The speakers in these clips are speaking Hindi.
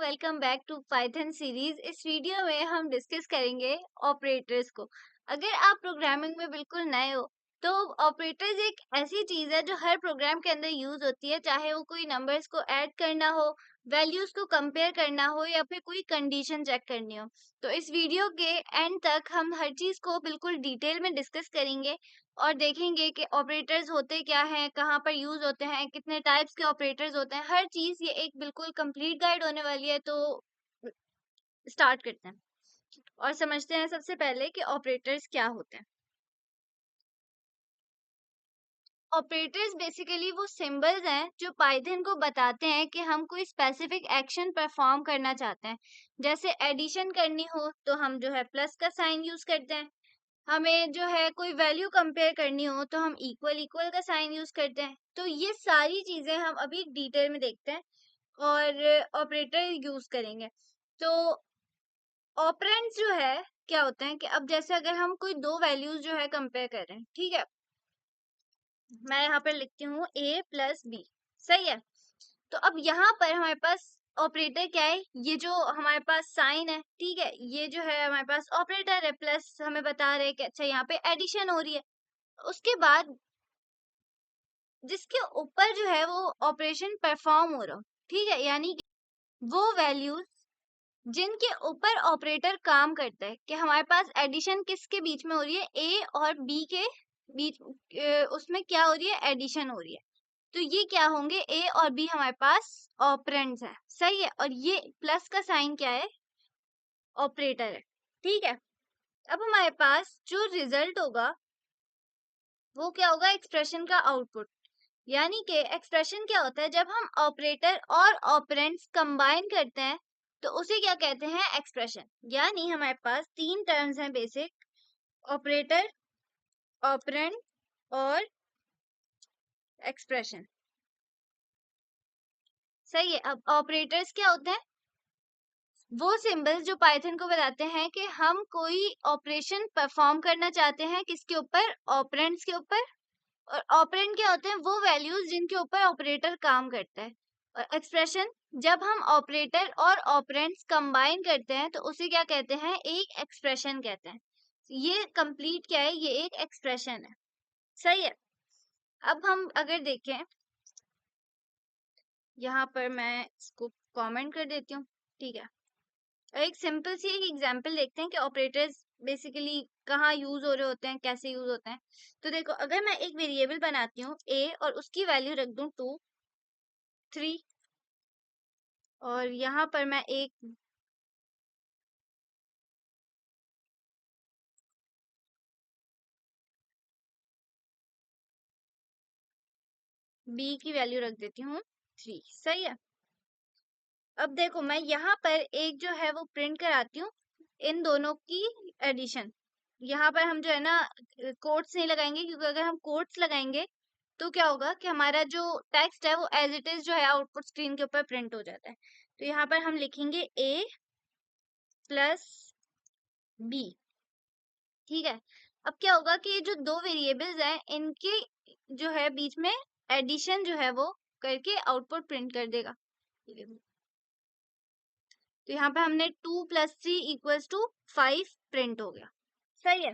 Welcome back to Python series. इस वीडियो में हम डिस्कस करेंगे ऑपरेटर्स को। अगर आप प्रोग्रामिंग में बिल्कुल नए हो तो ऑपरेटर्स एक ऐसी चीज है जो हर प्रोग्राम के अंदर यूज होती है, चाहे वो कोई नंबर्स को ऐड करना हो, वैल्यूज को कंपेयर करना हो या फिर कोई कंडीशन चेक करनी हो। तो इस वीडियो के एंड तक हम हर चीज को बिल्कुल डिटेल में डिस्कस करेंगे और देखेंगे कि ऑपरेटर्स होते क्या हैं, कहाँ पर यूज होते हैं, कितने टाइप्स के ऑपरेटर्स होते हैं, हर चीज। ये एक बिल्कुल कंप्लीट गाइड होने वाली है। तो स्टार्ट करते हैं और समझते हैं सबसे पहले कि ऑपरेटर्स क्या होते हैं। ऑपरेटर्स बेसिकली वो सिंबल्स हैं जो पाइथन को बताते हैं कि हम कोई स्पेसिफिक एक्शन परफॉर्म करना चाहते हैं। जैसे एडिशन करनी हो तो हम जो है प्लस का साइन यूज करते हैं। हमें जो है कोई वैल्यू कंपेयर करनी हो तो हम इक्वल इक्वल का साइन यूज करते हैं। तो ये सारी चीजें हम अभी डिटेल में देखते हैं और ऑपरेटर यूज करेंगे। तो ऑपरेंड्स जो है क्या होते हैं कि अब जैसे अगर हम कोई दो वैल्यूज जो है कंपेयर कर रहे हैं, ठीक है, मैं यहाँ पर लिखती हूँ a प्लस बी। सही है। तो अब यहाँ पर हमारे पास ऑपरेटर क्या है, ये जो हमारे पास साइन है, ठीक है, ये जो है हमारे पास ऑपरेटर है। प्लस हमें बता रहे हैं कि अच्छा यहाँ पे एडिशन हो रही है। उसके बाद जिसके ऊपर जो है वो ऑपरेशन परफॉर्म हो रहा हो, ठीक है, यानी कि वो वैल्यूज जिनके ऊपर ऑपरेटर काम करता है कि हमारे पास एडिशन किसके बीच में हो रही है, ए और बी के बीच, उसमें क्या हो रही है, एडिशन हो रही है। तो ये क्या होंगे, ए और बी हमारे पास ऑपरेंड्स है। सही है। और ये प्लस का साइन क्या है, ऑपरेटर है। ठीक है। अब हमारे पास जो रिजल्ट होगा वो क्या होगा, एक्सप्रेशन का आउटपुट। यानी कि एक्सप्रेशन क्या होता है, जब हम ऑपरेटर और ऑपरेंड्स कंबाइन करते हैं तो उसे क्या कहते हैं, एक्सप्रेशन। यानी हमारे पास तीन टर्म्स हैं बेसिक, ऑपरेटर, ऑपरेंड और एक्सप्रेशन। सही है। अब ऑपरेटर्स क्या होते हैं, वो सिंबल्स जो पाइथन को बताते हैं कि हम कोई ऑपरेशन परफॉर्म करना चाहते हैं, किसके ऊपर, ऑपरेंड्स के ऊपर। और ऑपरेंड क्या होते हैं, वो वैल्यूज जिनके ऊपर ऑपरेटर काम करता है। और एक्सप्रेशन, जब हम ऑपरेटर और ऑपरेंड्स कंबाइन करते हैं तो उसे क्या कहते हैं, एक एक्सप्रेशन कहते हैं। ये कंप्लीट क्या है, ये एक एक्सप्रेशन है। सही है। अब हम अगर देखें, यहाँ पर मैं इसको कमेंट कर देती हूँ, ठीक है। एक सिंपल सी एक एग्जांपल देखते हैं कि ऑपरेटर्स बेसिकली कहाँ यूज हो रहे होते हैं, कैसे यूज होते हैं। तो देखो, अगर मैं एक वेरिएबल बनाती हूँ a और उसकी वैल्यू रख दूं 2, 3 और यहाँ पर मैं एक b की वैल्यू रख देती हूँ 3। सही है। अब देखो, मैं यहाँ पर एक जो है वो प्रिंट कराती हूँ, इन दोनों की एडिशन। यहाँ पर हम जो है ना कोट्स नहीं लगाएंगे, क्योंकि अगर हम कोट्स लगाएंगे तो क्या होगा कि हमारा जो टेक्स्ट है वो एज इट इज जो है आउटपुट स्क्रीन के ऊपर प्रिंट हो जाता है। तो यहाँ पर हम लिखेंगे a प्लस बी। ठीक है। अब क्या होगा कि ये जो दो वेरिएबल्स हैं इनके जो है बीच में एडिशन जो है वो करके आउटपुट प्रिंट कर देगा। तो यहाँ पे हमने 2 प्लस 3 इक्वल्स टू 5 प्रिंट हो गया। सही है।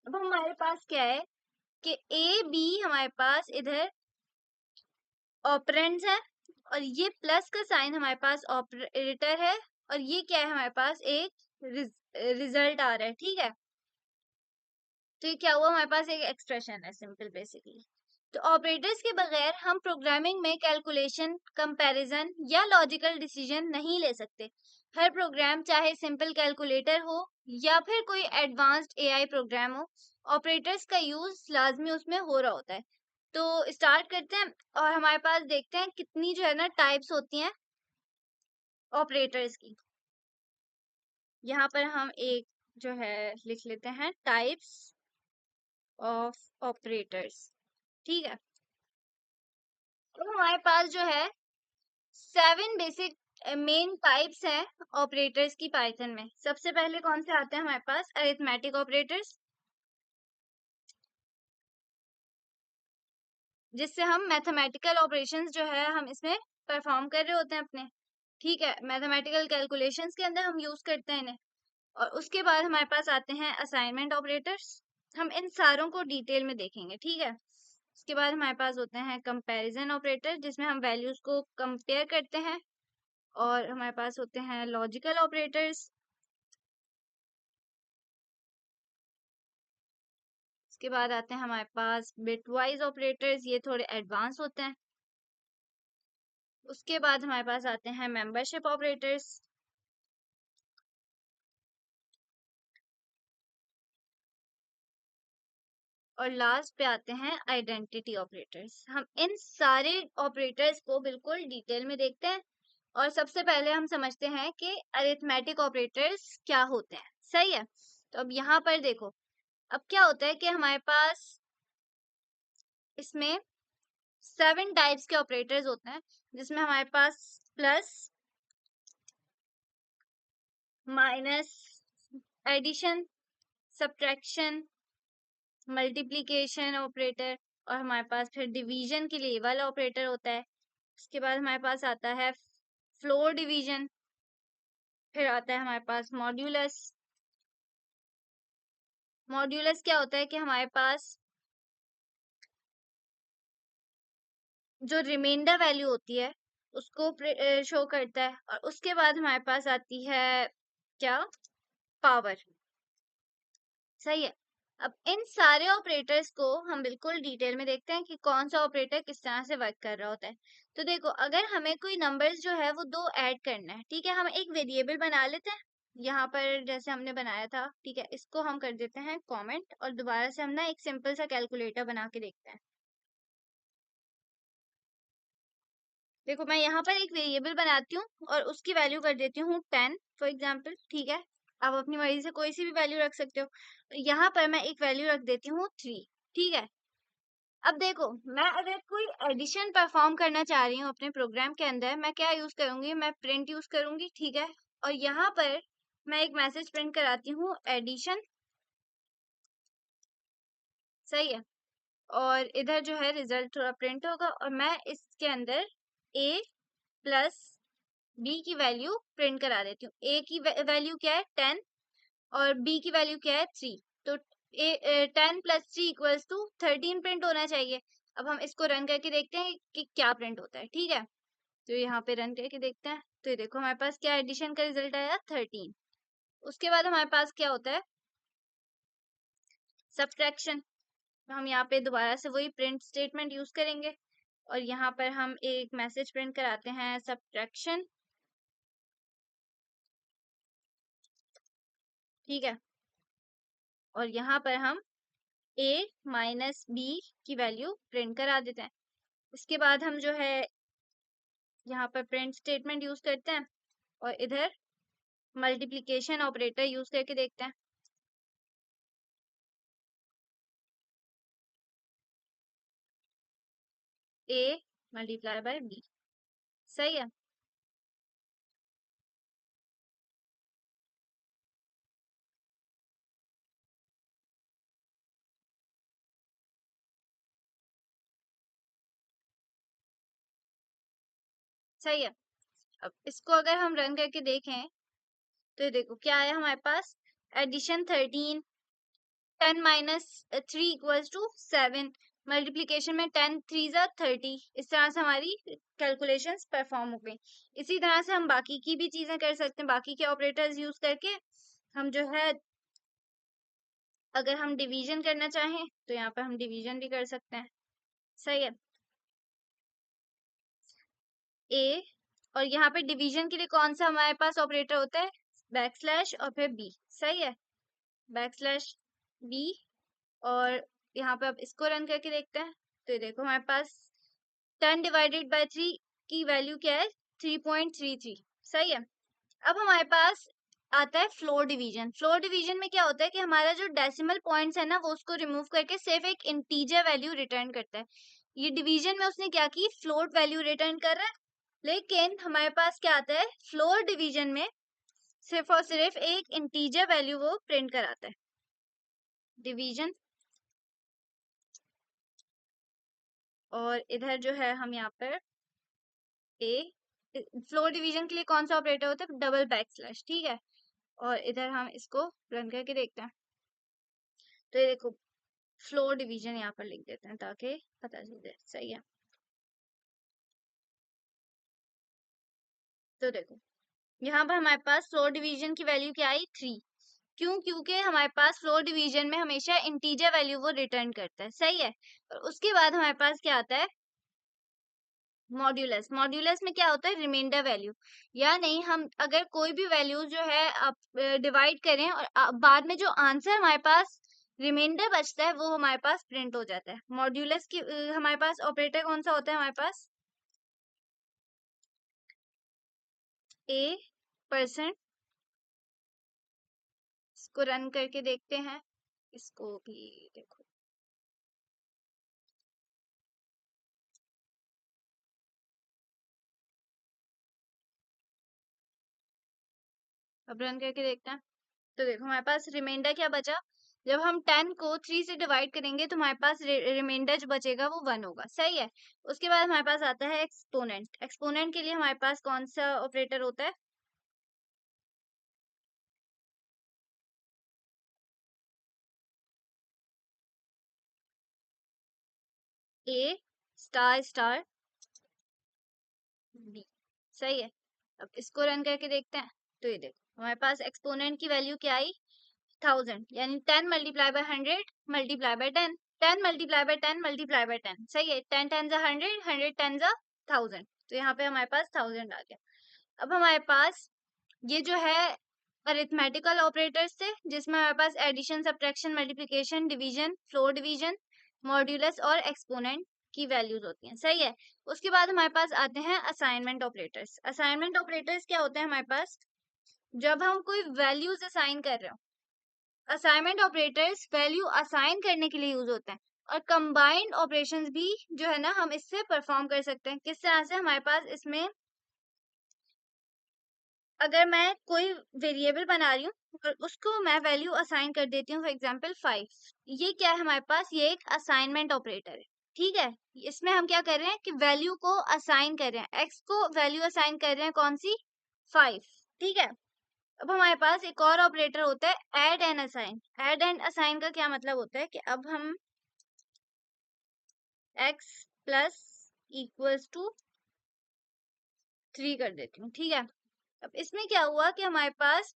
अब हमारे पास क्या है कि ए बी हमारे पास इधर ऑपरेंड्स है और ये प्लस का साइन हमारे पास ऑपरेटर है और ये क्या है, हमारे पास एक रिजल्ट आ रहा है। ठीक है। तो ये क्या हुआ, हमारे पास एक एक्सप्रेशन है सिंपल बेसिकली। तो ऑपरेटर्स के बगैर हम प्रोग्रामिंग में कैलकुलेशन, कंपैरिजन या लॉजिकल डिसीजन नहीं ले सकते। हर प्रोग्राम, चाहे सिंपल कैलकुलेटर हो या फिर कोई एडवांस्ड एआई प्रोग्राम हो, ऑपरेटर्स का यूज लाजमी उसमें हो रहा होता है। तो स्टार्ट करते हैं और हमारे पास देखते हैं कितनी जो है ना टाइप्स होती हैं ऑपरेटर्स की। यहाँ पर हम एक जो है लिख लेते हैं, टाइप्स ऑफ ऑपरेटर्स। ठीक है। तो हमारे पास जो है 7 बेसिक मेन टाइप्स हैं ऑपरेटर्स की पाइथन में। सबसे पहले कौन से आते हैं हमारे पास, अरिथमेटिक ऑपरेटर्स, जिससे हम मैथमेटिकल ऑपरेशंस जो है हम इसमें परफॉर्म कर रहे होते हैं अपने। ठीक है, मैथमेटिकल कैलकुलेशंस के अंदर हम यूज करते हैं इन्हें। और उसके बाद हमारे पास आते हैं असाइनमेंट ऑपरेटर्स। हम इन सारों को डिटेल में देखेंगे, ठीक है। उसके बाद हमारे पास होते हैं कंपैरिजन ऑपरेटर, जिसमें हम वैल्यूज को कंपेयर करते हैं। और हमारे पास होते हैं लॉजिकल ऑपरेटर्स। उसके बाद आते हैं हमारे पास बिटवाइज ऑपरेटर्स, ये थोड़े एडवांस होते हैं। उसके बाद हमारे पास आते हैं मेंबरशिप ऑपरेटर्स। और लास्ट पे आते हैं आइडेंटिटी ऑपरेटर्स। हम इन सारे ऑपरेटर्स को बिल्कुल डिटेल में देखते हैं। और सबसे पहले हम समझते हैं कि अरिथमेटिक ऑपरेटर्स क्या होते हैं। सही है, तो अब यहाँ पर देखो, अब क्या होता है कि हमारे पास इसमें 7 टाइप्स के ऑपरेटर्स होते हैं, जिसमें हमारे पास plus, minus, addition, subtraction, multiplication operator, और हमारे पास फिर डिवीजन के लिए ये वाला ऑपरेटर होता है। उसके बाद हमारे पास आता है फ्लोर डिवीजन, फिर आता है हमारे पास मॉड्यूलस। मॉड्यूलस क्या होता है कि हमारे पास जो रिमाइंडर वैल्यू होती है उसको शो करता है। और उसके बाद हमारे पास आती है क्या, पावर। सही है, अब इन सारे ऑपरेटर्स को हम बिल्कुल डिटेल में देखते हैं कि कौन सा ऑपरेटर किस तरह से वर्क कर रहा होता है। तो देखो, अगर हमें कोई नंबर्स जो है वो दो ऐड करना है, ठीक है, हम एक वेरिएबल बना लेते हैं यहाँ पर जैसे हमने बनाया था, ठीक है। इसको हम कर देते हैं कमेंट, और दोबारा से हम ना एक सिंपल सा कैलकुलेटर बना के देखते हैं। देखो, मैं यहाँ पर एक वेरिएबल बनाती हूँ और उसकी वैल्यू कर देती हूँ 10 फॉर एग्जाम्पल, ठीक है। आप अपनी मर्जी से कोई सी भी वैल्यू रख सकते हो। यहाँ पर मैं एक वैल्यू रख देती हूँ 3, ठीक है। अब देखो, मैं अगर कोई एडिशन परफॉर्म करना चाह रही हूँ अपने प्रोग्राम के अंदर, मैं क्या यूज करूंगी, मैं प्रिंट यूज करूंगी, ठीक है। और यहाँ पर मैं एक मैसेज प्रिंट कराती हूँ एडिशन। सही है, और इधर जो है रिजल्ट थोड़ा प्रिंट होगा, और मैं इसके अंदर a प्लस b की वैल्यू प्रिंट करा देती हूँ। a की वैल्यू क्या है 10, और b की वैल्यू क्या है 3। तो 10 प्लस 3 इक्वल्स टू 13 प्रिंट होना चाहिए। अब हम इसको रन करके देखते हैं कि क्या प्रिंट होता है, ठीक है। तो यहाँ पे रन करके देखते हैं, तो ये देखो हमारे पास क्या एडिशन का रिजल्ट आया 13। उसके बाद हमारे पास क्या होता है, सब्ट्रैक्शन। हम यहाँ पे दोबारा से वही प्रिंट स्टेटमेंट यूज करेंगे, और यहाँ पर हम एक मैसेज प्रिंट कराते हैं सब्ट्रैक्शन, ठीक है। और यहाँ पर हम a माइनस b की वैल्यू प्रिंट करा देते हैं। इसके बाद हम जो है यहाँ पर प्रिंट स्टेटमेंट यूज करते हैं, और इधर मल्टीप्लिकेशन ऑपरेटर यूज करके देखते हैं। a multiply by b। सही है, सही है। अब इसको अगर हम रन करके देखें, तो ये देखो क्या आया हमारे पास, addition 13, 10 minus 3 equals to 7, multiplication में 10 3 जा 30। इस तरह से हमारी कैलकुलेशंस परफॉर्म हो गई। इसी तरह से हम बाकी की भी चीजें कर सकते हैं, बाकी के ऑपरेटर्स यूज करके हम जो है, अगर हम डिवीजन करना चाहें तो यहाँ पर हम डिवीजन भी कर सकते हैं। सही है, ए, और यहाँ पे डिवीजन के लिए कौन सा हमारे पास ऑपरेटर होता है, बैक स्लैश और फिर बी। सही है, बैक स्लैश बी। और यहाँ पे अब इसको रन करके देखते हैं, तो ये देखो हमारे पास 10 डिवाइडेड बाय 3 की वैल्यू क्या है, 3.33। सही है, अब हमारे पास आता है फ्लोर डिवीजन। फ्लोर डिवीजन में क्या होता है कि हमारा जो डेसिमल पॉइंट्स है ना, वो उसको रिमूव करके सिर्फ एक इंटीजर वैल्यू रिटर्न करता है। ये डिवीजन में उसने क्या की, फ्लोट वैल्यू रिटर्न कर रहा है। लेकिन हमारे पास क्या आता है, फ्लोर डिवीजन में सिर्फ और सिर्फ एक इंटीजर वैल्यू वो प्रिंट कराता है। डिवीजन, और इधर जो है हम यहाँ पर a फ्लोर डिवीजन के लिए कौन सा ऑपरेटर होता है? डबल बैक स्लैश, ठीक है। और इधर हम इसको रन करके देखते हैं। तो ये देखो फ्लोर डिवीजन यहाँ पर लिख देते हैं ताकि पता चल जाए, सही है। तो देखो यहाँ पर हमारे पास फ्लोर डिवीजन की वैल्यू क्या आई? 3। क्यों? क्योंकि हमारे पास फ्लोर डिवीजन में हमेशा इंटीजर वैल्यू वो रिटर्न करता है, सही है। और उसके बाद हमारे पास क्या आता है? मॉड्यूलस। मॉड्यूलस में क्या होता है? Remainder value. या नहीं, हम अगर कोई भी वैल्यू जो है आप डिवाइड करें और बाद में जो आंसर हमारे पास रिमाइंडर बचता है वो हमारे पास प्रिंट हो जाता है। मॉड्यूलस की हमारे पास ऑपरेटर कौन सा होता है? हमारे पास A%। इसको रन करके देखते हैं, इसको भी देखो। अब रन करके देखते हैं। तो देखो हमारे पास रिमाइंडर क्या बचा? जब हम 10 को 3 से डिवाइड करेंगे तो हमारे पास रिमाइंडर जो बचेगा वो 1 होगा, सही है। उसके बाद हमारे पास आता है एक्सपोनेंट। एक्सपोनेंट के लिए हमारे पास कौन सा ऑपरेटर होता है? A स्टार स्टार B, सही है। अब इसको रन करके देखते हैं। तो ये देखो हमारे पास एक्सपोनेंट की वैल्यू क्या आई? 1000, यानी 10 multiply by 100 multiply by 10। 10 multiply by 10 multiply by 10, सही है। 10 10 जा 100, 100 10 जा 1000। तो यहाँ पे हमारे पास 1000 आ गया। अब हमारे पास ये जो है अरिथमेटिकल ऑपरेटर्स थे, जिसमें हमारे पास addition, subtraction, multiplication, division, floor division, modulus और एक्सपोनेंट की वैल्यूज होती हैं, सही है। उसके बाद हमारे पास आते हैं असाइनमेंट ऑपरेटर्स। असाइनमेंट ऑपरेटर्स क्या होते हैं हमारे पास? जब हम कोई वैल्यूज असाइन कर रहे हो, असाइनमेंट ऑपरेटर्स वैल्यू असाइन करने के लिए यूज होते हैं। और कंबाइंड ऑपरेशंस भी जो है ना हम इससे परफॉर्म कर सकते हैं। किस तरह से? हमारे पास इसमें अगर मैं कोई वेरिएबल बना रही हूँ और उसको मैं वैल्यू असाइन कर देती हूँ, फॉर एग्जांपल 5, ये क्या है हमारे पास? ये एक असाइनमेंट ऑपरेटर है, ठीक है। इसमें हम क्या कर रहे हैं कि वैल्यू को असाइन कर रहे हैं, x को वैल्यू असाइन कर रहे हैं, कौन सी? 5, ठीक है। अब हमारे पास एक और ऑपरेटर होता है add and assign. Add and assign का क्या मतलब होता है कि अब हम x प्लस इक्वल्स टू 3 कर देती हूँ, ठीक है। अब इसमें क्या हुआ कि हमारे पास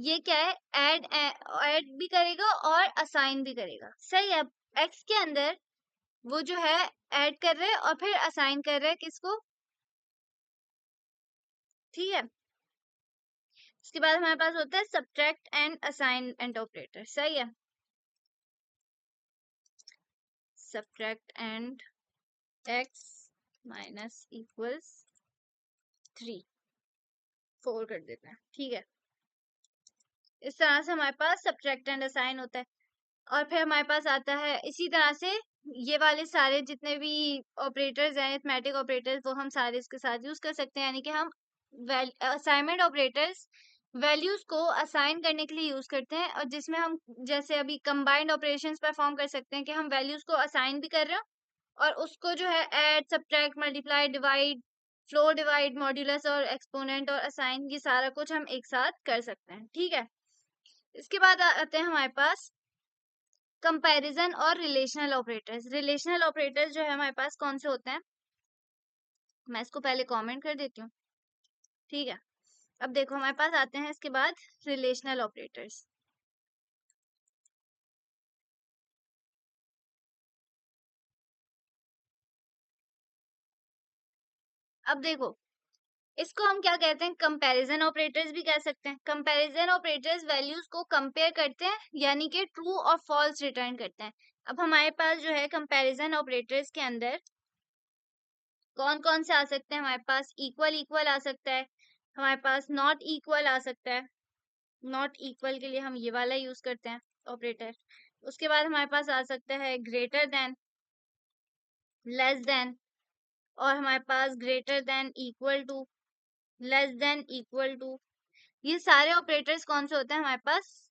ये क्या है? ऐड भी करेगा और असाइन भी करेगा, सही है। एक्स के अंदर वो जो है ऐड कर रहे हैं और फिर असाइन कर रहे हैं किसको? ठीक है। इसके बाद हमारे पास होता है सब्ट्रैक्ट एंड असाइनमेंट ऑपरेटर, सही है। Subtract and x minus equals 3, 4 कर देते हैं, ठीक है। इस तरह से हमारे पास सब्ट्रैक्ट एंड असाइन होता है। और फिर हमारे पास आता है इसी तरह से ये वाले सारे जितने भी ऑपरेटर्स हैं, अरिथमेटिक ऑपरेटर्स, वो हम सारे इसके साथ यूज कर सकते हैं। यानी कि हम असाइनमेंट ऑपरेटर्स वैल्यूज को असाइन करने के लिए यूज करते हैं, और जिसमें हम जैसे अभी कंबाइंड ऑपरेशंस परफॉर्म कर सकते हैं कि हम वैल्यूज को असाइन भी कर रहे हैं और उसको जो है add, subtract, multiply, divide, floor divide, modulus और एक्सपोनेंट और असाइन, ये सारा कुछ हम एक साथ कर सकते हैं, ठीक है। इसके बाद आते हैं हमारे पास कंपैरिजन और रिलेशनल ऑपरेटर्स। रिलेशनल ऑपरेटर्स जो है हमारे पास कौन से होते हैं? मैं इसको पहले कमेंट कर देती हूँ, ठीक है। अब देखो हमारे पास आते हैं इसके बाद रिलेशनल ऑपरेटर्स। अब देखो इसको हम क्या कहते हैं? कंपैरिजन ऑपरेटर्स भी कह सकते हैं। कंपैरिजन ऑपरेटर्स वैल्यूज को कंपेयर करते हैं, यानी कि ट्रू और फॉल्स रिटर्न करते हैं। अब हमारे पास जो है कंपैरिजन ऑपरेटर्स के अंदर कौन कौन से आ सकते हैं? हमारे पास इक्वल इक्वल आ सकता है, हमारे पास नॉट इक्वल आ सकता है। नॉट इक्वल के लिए हम ये वाला यूज करते हैं ऑपरेटर। उसके बाद हमारे पास आ सकता है ग्रेटर देन, लेस देन, और हमारे पास greater than, equal to, less than, equal to. ये सारे ऑपरेटर्स कौन से होते हैं हमारे पास?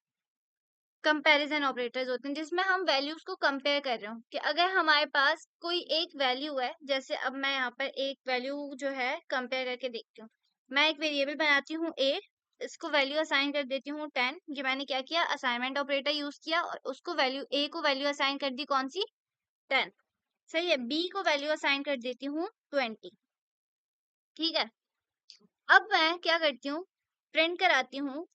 कंपैरिजन ऑपरेटर्स होते हैं जिसमें हम वैल्यूज को कंपेयर कर रहे हो कि अगर हमारे पास कोई एक वैल्यू है, जैसे अब मैं यहाँ पर एक वैल्यू जो है कंपेयर करके देखती हूँ। मैं एक वेरिएबल बनाती हूँ a, इसको वैल्यू असाइन कर देती हूँ 10। ये मैंने क्या किया, असाइनमेंट ऑपरेटर यूज किया और उसको वैल्यू a को वैल्यू असाइन कर दी कौन सी, 10। सही है। b को वैल्यू असाइन कर देती हूँ 20। ठीक है। अब मैं क्या करती हूँ, प्रिंट कराती हूँ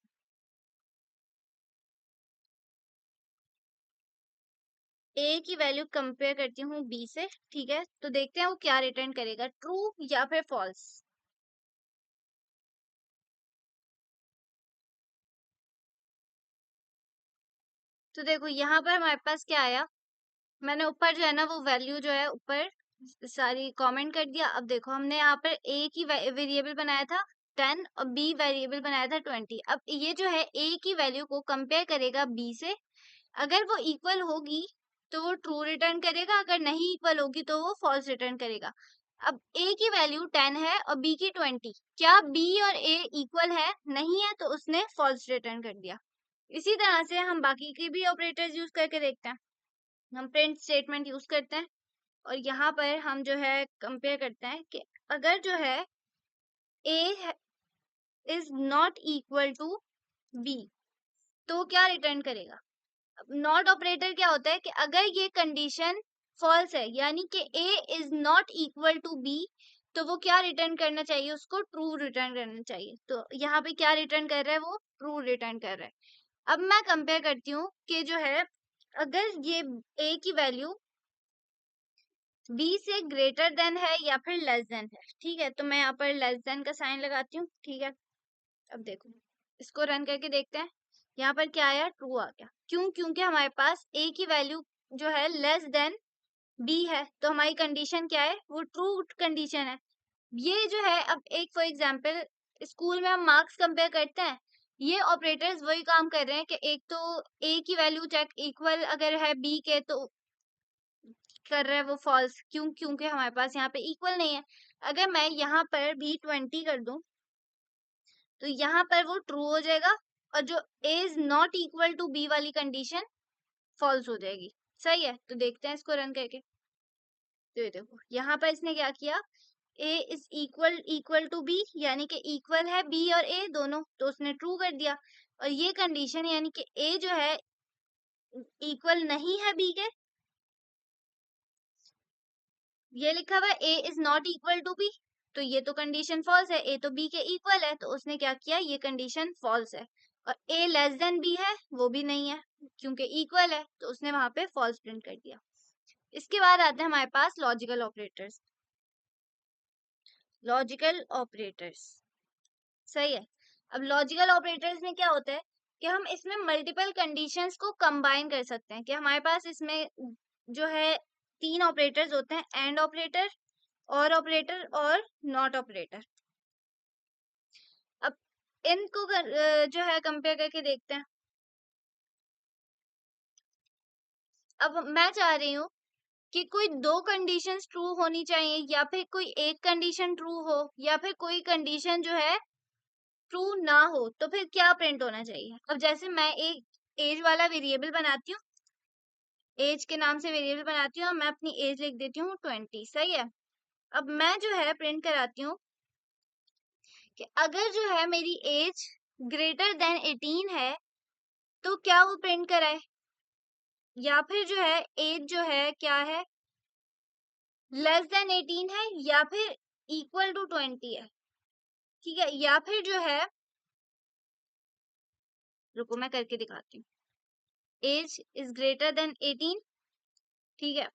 ए की वैल्यू कंपेयर करती हूँ बी से। ठीक है, तो देखते हैं वो क्या रिटर्न करेगा, ट्रू या फिर फॉल्स। तो देखो यहाँ पर हमारे पास क्या आया, मैंने ऊपर जो है ना वो वैल्यू जो है ऊपर सारी कमेंट कर दिया। अब देखो हमने यहाँ पर ए की वेरिएबल बनाया था 10 और बी वेरिएबल बनाया था 20। अब ये जो है ए की वैल्यू को कंपेयर करेगा बी से, अगर वो इक्वल होगी तो वो ट्रू रिटर्न करेगा, अगर नहीं इक्वल होगी तो वो फॉल्स रिटर्न करेगा। अब a की वैल्यू 10 है और b की 20, क्या b और a इक्वल है, नहीं है, तो उसने फॉल्स रिटर्न कर दिया। इसी तरह से हम बाकी के भी ऑपरेटर्स यूज करके देखते हैं। हम प्रिंट स्टेटमेंट यूज करते हैं और यहाँ पर हम जो है कंपेयर करते हैं कि अगर जो है a is not equal to b तो क्या रिटर्न करेगा। नॉट ऑपरेटर क्या होता है कि अगर ये कंडीशन फॉल्स है यानी कि a is not equal to b, तो वो क्या रिटर्न करना चाहिए, उसको ट्रू रिटर्न करना चाहिए। तो यहाँ पे क्या रिटर्न कर रहा है, वो ट्रू रिटर्न कर रहा है। अब मैं कंपेयर करती हूँ कि जो है अगर ये a की वैल्यू b से ग्रेटर देन है या फिर लेस देन है। ठीक है, तो मैं यहाँ पर लेस देन का साइन लगाती हूँ। ठीक है, अब देखो इसको रन करके देखते हैं। यहाँ पर क्या आया, ट्रू आ गया। क्यों, क्योंकि हमारे पास a की वैल्यू जो है लेस देन b है, तो हमारी कंडीशन क्या है, वो ट्रू कंडीशन है। ये जो है अब एक फॉर एग्जांपल स्कूल में हम मार्क्स कंपेयर करते हैं, ये ऑपरेटर्स वही काम कर रहे हैं कि एक तो a की वैल्यू चेक इक्वल अगर है b के तो कर रहा है वो फॉल्स। क्यों, क्योंकि हमारे पास यहाँ पे इक्वल नहीं है। अगर मैं यहाँ पर भी 20 कर दूं तो यहाँ पर वो ट्रू हो जाएगा और जो a is not equal to b वाली कंडीशन फॉल्स हो जाएगी। सही है, तो देखते हैं इसको रन करके। तो ये देखो यहाँ पर इसने क्या किया, a is equal to b यानी कि इक्वल है b और a दोनों, तो उसने ट्रू कर दिया। और ये कंडीशन यानी कि a जो है इक्वल नहीं है b के, ये लिखा हुआ है a is not equal to b, तो ये तो कंडीशन फॉल्स है, a तो b के इक्वल है, तो उसने क्या किया, ये कंडीशन फॉल्स है। और a लेस देन b है, वो भी नहीं है क्योंकि इक्वल है, तो उसने वहां पे फॉल्स प्रिंट कर दिया। इसके बाद आते हैं हमारे पास लॉजिकल ऑपरेटर्स। लॉजिकल ऑपरेटर्स, सही है। अब लॉजिकल ऑपरेटर्स में क्या होता है कि हम इसमें मल्टीपल कंडीशंस को कंबाइन कर सकते हैं, कि हमारे पास इसमें जो है 3 ऑपरेटर्स होते हैं, एंड ऑपरेटर, और ऑपरेटर और नॉट ऑपरेटर। अब इनको जो है कंपेयर करके देखते हैं। अब मैं चाह रही हूँ कि कोई 2 कंडीशंस ट्रू होनी चाहिए या फिर कोई एक कंडीशन ट्रू हो या फिर कोई कंडीशन जो है ट्रू ना हो, तो फिर क्या प्रिंट होना चाहिए। अब जैसे मैं एक एज वाला वेरिएबल बनाती हूँ, एज के नाम से वेरिएबल बनाती हूँ और मैं अपनी एज लिख देती हूँ 20। सही है। अब मैं जो है प्रिंट कराती हूँ कि अगर जो है मेरी एज ग्रेटर देन 18 है तो क्या वो प्रिंट कराए, या फिर जो है एज जो है क्या है, लेस देन 18 है या फिर इक्वल टू 20 है। ठीक है, या फिर जो है, रुको मैं करके दिखाती हूँ, एज इज ग्रेटर देन 18। ठीक है,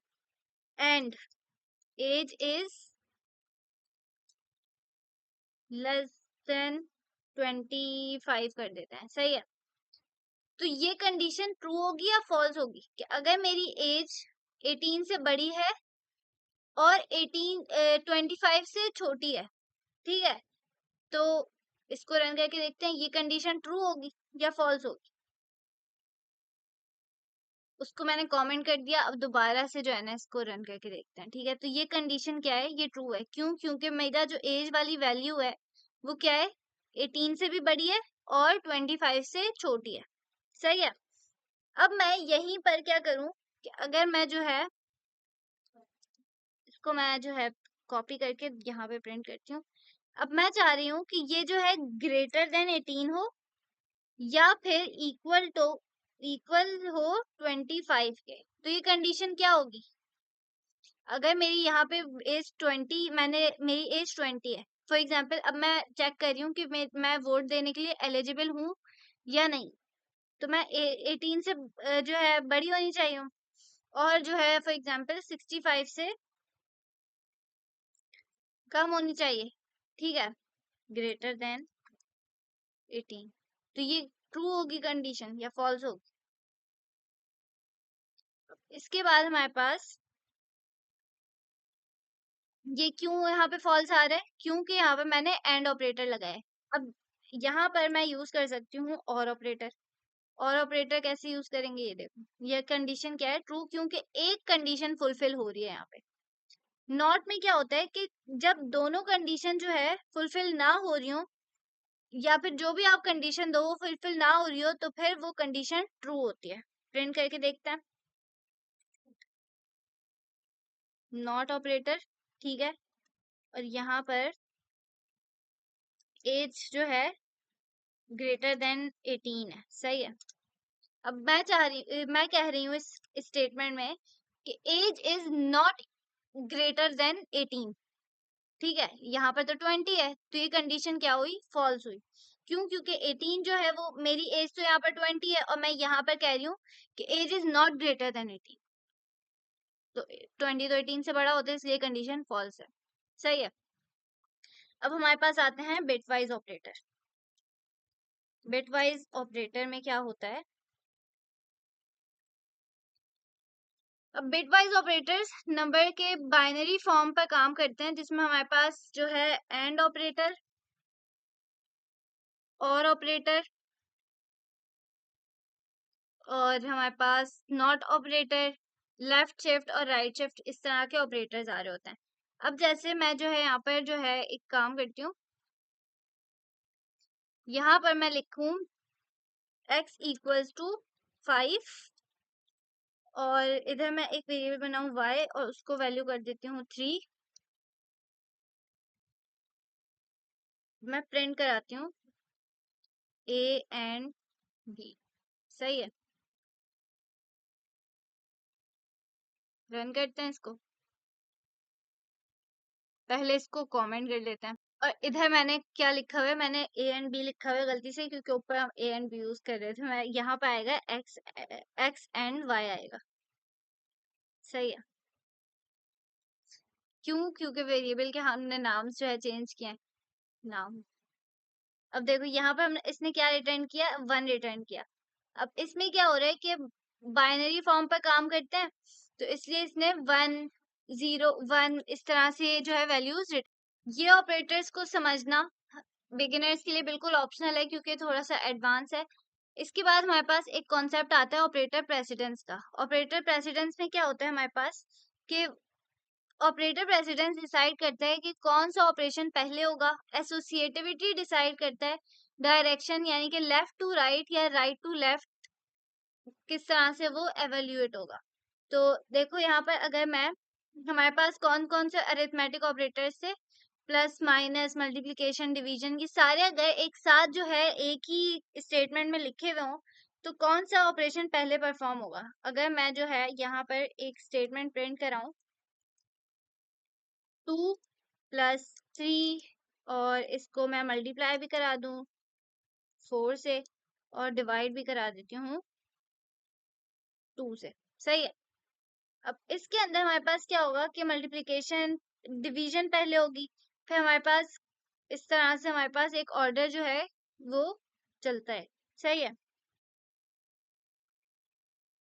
and age is less than 25 कर देते हैं। सही है, तो ये कंडीशन ट्रू होगी या फॉल्स होगी कि अगर मेरी एज 18 से बड़ी है और 25 से छोटी है। ठीक है, तो इसको रन करके देखते हैं, ये कंडीशन ट्रू होगी या फॉल्स होगी। उसको मैंने कमेंट कर दिया। अब दोबारा से जो है ना इसको रन करके देखते हैं। ठीक है, तो ये कंडीशन क्या है, ये ट्रू है। क्यों, क्योंकि मेरा जो एज वाली वैल्यू है वो क्या है, 18 से भी बड़ी है और 25 से छोटी है। सही है। अब मैं यहीं पर क्या करूं कि अगर मैं जो है इसको मैं जो है कॉपी करके यहाँ पे प्रिंट करती हूँ। अब मैं चाह रही हूँ कि ये जो है ग्रेटर देन 18 हो या फिर इक्वल हो 25 के। तो ये कंडीशन क्या होगी? अगर मेरी यहाँ पे एज 20 मेरी एज 20 है फॉर एग्जाम्पल, अब मैं चेक कर रही हूँ कि मैं वोट देने के लिए एलिजिबल हूँ या नहीं, तो मैं 18 से जो है बड़ी होनी चाहिए हूँ, और जो है फॉर एग्जाम्पल 65 से कम होनी चाहिए। ठीक है, ग्रेटर देन 18। तो ये ट्रू होगी कंडीशन या फॉल्स होगी? इसके बाद हमारे पास ये क्यों यहाँ पे फॉल्स आ रहा है? क्योंकि यहाँ पे मैंने एंड ऑपरेटर लगाया है। अब यहाँ पर मैं यूज कर सकती हूँ और ऑपरेटर। और ऑपरेटर कैसे यूज करेंगे ये देखो, ये कंडीशन क्या है? ट्रू, क्योंकि एक कंडीशन फुलफिल हो रही है यहाँ पे। नॉट में क्या होता है कि जब दोनों कंडीशन जो है फुलफिल ना हो रही हो, या फिर जो भी आप कंडीशन दो वो फुलफिल ना हो रही हो, तो फिर वो कंडीशन ट्रू होती है। प्रिंट करके देखते हैं। नॉट ऑपरेटर, ठीक है, और यहाँ पर एज जो है ग्रेटर देन 18 है, सही है। अब मैं कह रही हूँ इस स्टेटमेंट में कि age is not greater than 18। ठीक है, यहाँ पर तो 20 है, तो ये कंडीशन क्या हुई? फॉल्स हुई। क्यों? क्योंकि 18 जो है वो मेरी एज तो यहाँ पर 20 है, और मैं यहाँ पर कह रही हूँ कि age is not greater than 18। तो 20 तो 18 से बड़ा होता है, इसलिए कंडीशन फॉल्स है, सही है। अब हमारे पास आते हैं बिटवाइज ऑपरेटर। बिटवाइज ऑपरेटर में क्या होता है? अब बिटवाइज ऑपरेटर्स नंबर के बाइनरी फॉर्म पर काम करते हैं, जिसमें हमारे पास जो है एंड ऑपरेटर, और ऑपरेटर, और हमारे पास नॉट ऑपरेटर, लेफ्ट शिफ्ट और राइट शिफ्ट, इस तरह के ऑपरेटर्स आ रहे होते हैं। अब जैसे मैं जो है यहाँ पर जो है एक काम करती हूँ, यहाँ पर मैं लिखूं x इक्वल्स टू 5, और इधर मैं एक वेरिएबल बनाऊं y और उसको वैल्यू कर देती हूँ 3। मैं प्रिंट कराती हूँ a एंड b, सही है। रन करते हैं इसको, पहले इसको कमेंट कर लेते हैं। और इधर मैंने क्या लिखा हुआ है? मैंने ए एंड बी लिखा हुआ है गलती से, क्योंकि ऊपर हम ए एंड बी यूज कर रहे थे। मैं यहाँ पे आएगा एक्स एंड वाई आएगा, सही है। क्यों? क्योंकि वेरिएबल के हमने नाम जो है चेंज किए हैं, नाम। अब देखो यहाँ पर हमने इसने क्या रिटर्न किया? 1 रिटर्न किया। अब इसमें क्या हो रहा है कि बाइनरी फॉर्म पर काम करते हैं, तो इसलिए इसने 1 0 1 इस तरह से जो है वैल्यूज। ये ऑपरेटर्स को समझना बिगिनर्स के लिए बिल्कुल ऑप्शनल है, क्योंकि थोड़ा सा एडवांस है। इसके बाद हमारे पास एक कॉन्सेप्ट आता है ऑपरेटर प्रेसिडेंस का। ऑपरेटर प्रेसिडेंस में क्या होता है हमारे पास कि ऑपरेटर प्रेसिडेंस डिसाइड करता है कि कौन सा ऑपरेशन पहले होगा। एसोसिएटिविटी डिसाइड करता है डायरेक्शन, यानी कि लेफ्ट टू राइट या राइट टू लेफ्ट किस तरह से वो एवेल्युएट होगा। तो देखो यहाँ पर अगर मैं, हमारे पास कौन कौन से अरिथमेटिक ऑपरेटर्स थे? प्लस माइनस मल्टीप्लिकेशन डिवीजन, ये सारे अगर एक साथ जो है एक ही स्टेटमेंट में लिखे हुए हों, तो कौन सा ऑपरेशन पहले परफॉर्म होगा? अगर मैं जो है यहाँ पर एक स्टेटमेंट प्रिंट कराऊं 2 + 3, और इसको मैं मल्टीप्लाई भी करा दूं 4 से, और डिवाइड भी करा देती हूँ 2 से, सही है। अब इसके अंदर हमारे पास क्या होगा कि मल्टीप्लिकेशन डिवीजन पहले होगी, फिर हमारे पास इस तरह से हमारे पास एक ऑर्डर जो है वो चलता है, सही है।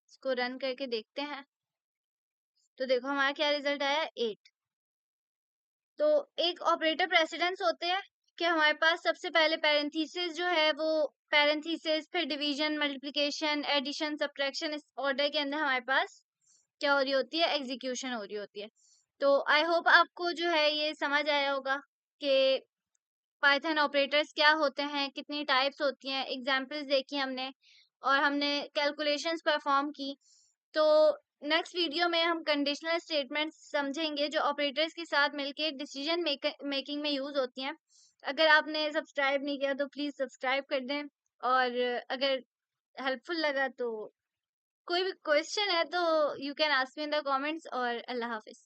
इसको रन करके देखते हैं, तो देखो हमारा क्या रिजल्ट आया? 8। तो एक ऑपरेटर प्रेसिडेंस होते हैं कि हमारे पास सबसे पहले पैरेंथेसिस जो है वो पैरेंथेसिस, फिर डिवीजन, मल्टीप्लिकेशन, एडिशन, सब्ट्रैक्शन, इस ऑर्डर के अंदर हमारे पास क्या हो रही होती है? एग्जीक्यूशन हो रही होती है। तो आई होप आपको जो है ये समझ आया होगा कि पाइथन ऑपरेटर्स क्या होते हैं, कितनी टाइप्स होती हैं। एग्जाम्पल्स देखी हमने, और हमने कैलकुलेशंस परफॉर्म की। तो नेक्स्ट वीडियो में हम कंडीशनल स्टेटमेंट्स समझेंगे जो ऑपरेटर्स के साथ मिलके डिसीजन मेकिंग में यूज होती हैं। अगर आपने सब्सक्राइब नहीं किया तो प्लीज सब्सक्राइब कर दें, और अगर हेल्पफुल लगा तो कोई भी क्वेश्चन है तो you can ask me in the comments, और अल्लाह हाफिज।